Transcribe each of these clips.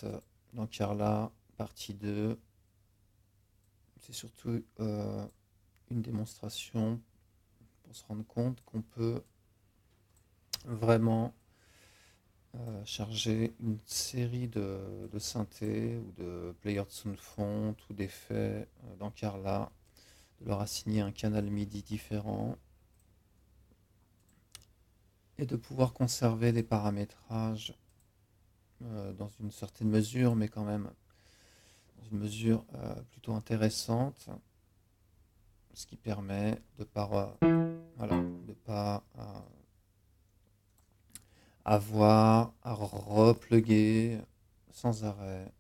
test dans Carla, partie 2. C'est surtout une démonstration pour se rendre compte qu'on peut vraiment charger une série de synthés ou de players de sound font ou d'effets dans Carla, de leur assigner un canal MIDI différent et de pouvoir conserver des paramétrages dans une certaine mesure, mais quand même dans une mesure plutôt intéressante, ce qui permet de ne pas avoir à repluguer sans arrêt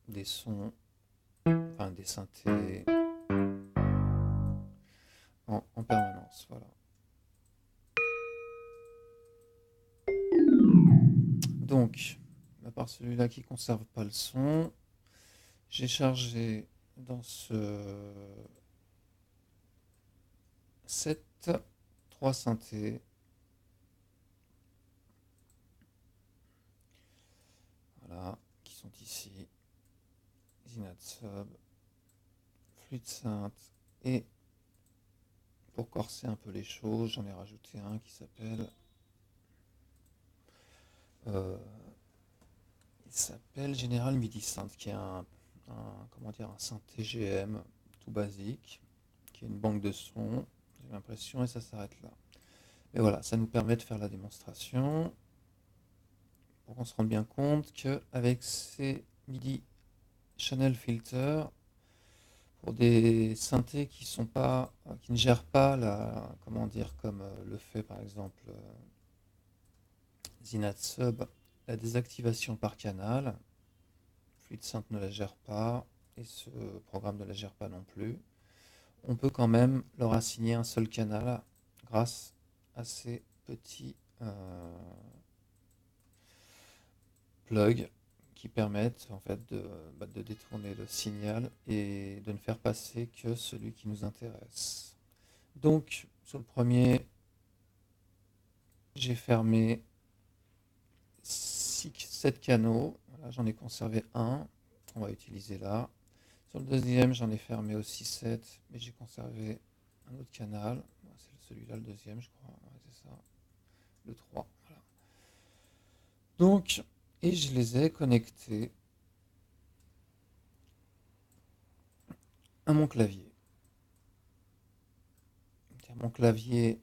des sons, enfin des synthés en permanence. Voilà. Donc, à part celui-là qui ne conserve pas le son, j'ai chargé dans ce set 3 synthés. Voilà, qui sont ici. Zinatsub, Fluid Synth, et pour corser un peu les choses, j'en ai rajouté un qui s'appelle General MIDI Synth, qui est un synth TGM tout basique, qui est une banque de sons, j'ai l'impression, et ça s'arrête là. Mais voilà, ça nous permet de faire la démonstration pour qu'on se rende bien compte qu'avec ces MIDI Channel Filter, pour des synthés qui ne gèrent pas comme le fait par exemple Zinatsub, la désactivation par canal, Fluid Synth ne la gère pas et ce programme ne la gère pas non plus. On peut quand même leur assigner un seul canal grâce à ces petits plugs qui permettent en fait de détourner le signal et de ne faire passer que celui qui nous intéresse. Donc sur le premier, j'ai fermé 7 canaux, voilà, j'en ai conservé un, on va utiliser là. Sur le deuxième, j'en ai fermé aussi 7, mais j'ai conservé un autre canal, c'est celui-là le deuxième je crois, ouais, c'est ça, le 3, voilà. Donc, et je les ai connectés à mon clavier. Mon clavier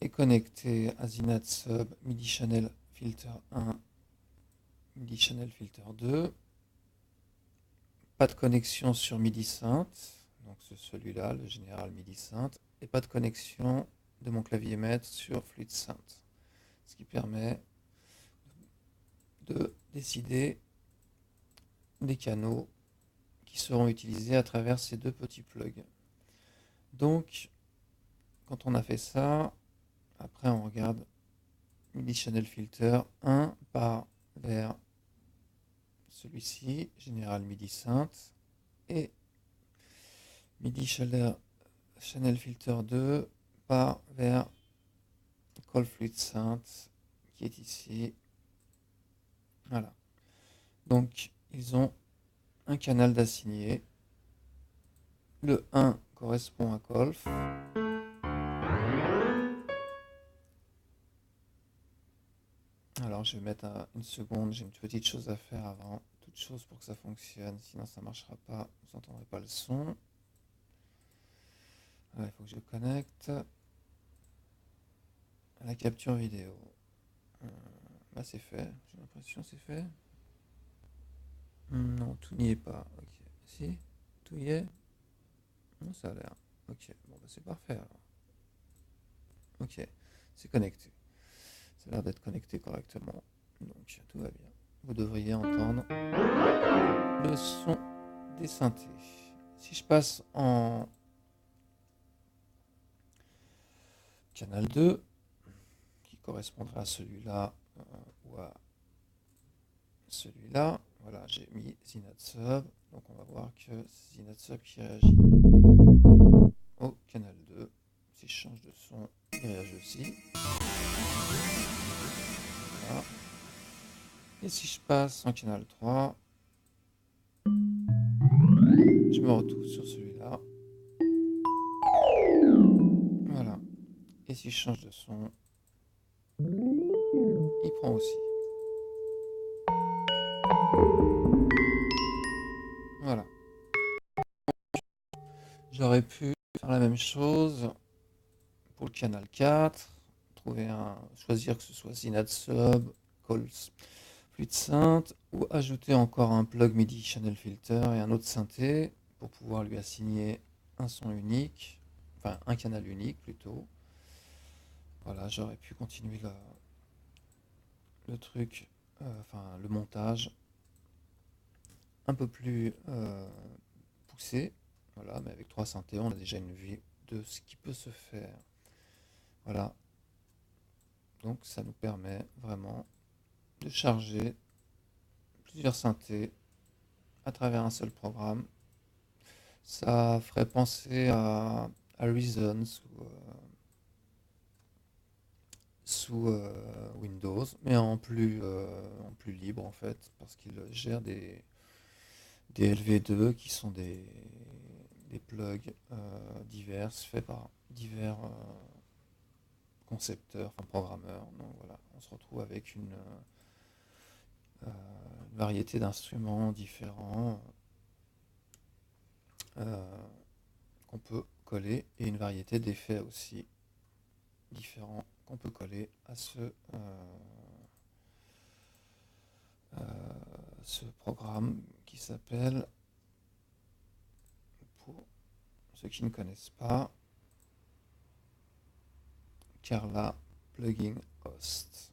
est connecté à Zinatsub MIDI Channel Filter 1, MIDI Channel Filter 2. Pas de connexion sur MIDI Synth, donc c'est celui-là, le General MIDI Synth, et pas de connexion de mon clavier maître sur Fluid Synth, ce qui permet de décider des canaux qui seront utilisés à travers ces deux petits plugs. Donc, quand on a fait ça, après on regarde MIDI Channel Filter 1 part vers celui-ci, General MIDI Synth, et MIDI Channel Filter 2 part vers Call Fluid Synth qui est ici. Voilà. Donc ils ont un canal d'assigné. Le 1 correspond à Colf. Alors je vais mettre une seconde, j'ai une petite chose à faire avant toute chose pour que ça fonctionne, sinon ça ne marchera pas, vous n'entendrez pas le son. Il faut que je connecte à la capture vidéo. Là c'est fait, j'ai l'impression c'est fait. Non, tout n'y est pas. Ok, si, tout y est. Non, ça a l'air. Ok, bon bah c'est parfait alors. Ok, c'est connecté. Ça a l'air d'être connecté correctement. Donc tout va bien. Vous devriez entendre le son des synthés. Si je passe en canal 2, qui correspondra à celui-là ou à celui-là, voilà, j'ai mis Zinatsub. Donc on va voir que c'est Zinatsub qui réagit au canal 2. Si je change de son, il réagit aussi. Voilà. Et si je passe en canal 3, je me retrouve sur celui-là. Voilà. Et si je change de son, il prend aussi. Voilà. J'aurais pu faire la même chose pour le canal 4, choisir que ce soit Synad Sub, Calls Fluid Synth, ou ajouter encore un plug MIDI Channel Filter et un autre synthé pour pouvoir lui assigner un son unique, enfin un canal unique plutôt. Voilà, j'aurais pu continuer le truc, enfin le montage un peu plus poussé. Voilà, mais avec 3 synthés, on a déjà une vue de ce qui peut se faire. Voilà, donc ça nous permet vraiment de charger plusieurs synthés à travers un seul programme. Ça ferait penser à Reason sous Windows, mais en plus libre en fait, parce qu'il gère des LV2 qui sont des plugs divers faits par divers concepteurs, enfin programmeurs. Donc voilà, on se retrouve avec une variété d'instruments différents euh, qu'on peut coller et une variété d'effets aussi différents qu'on peut coller à euh, ce programme qui s'appelle, pour ceux qui ne connaissent pas, Carla Plugin Host.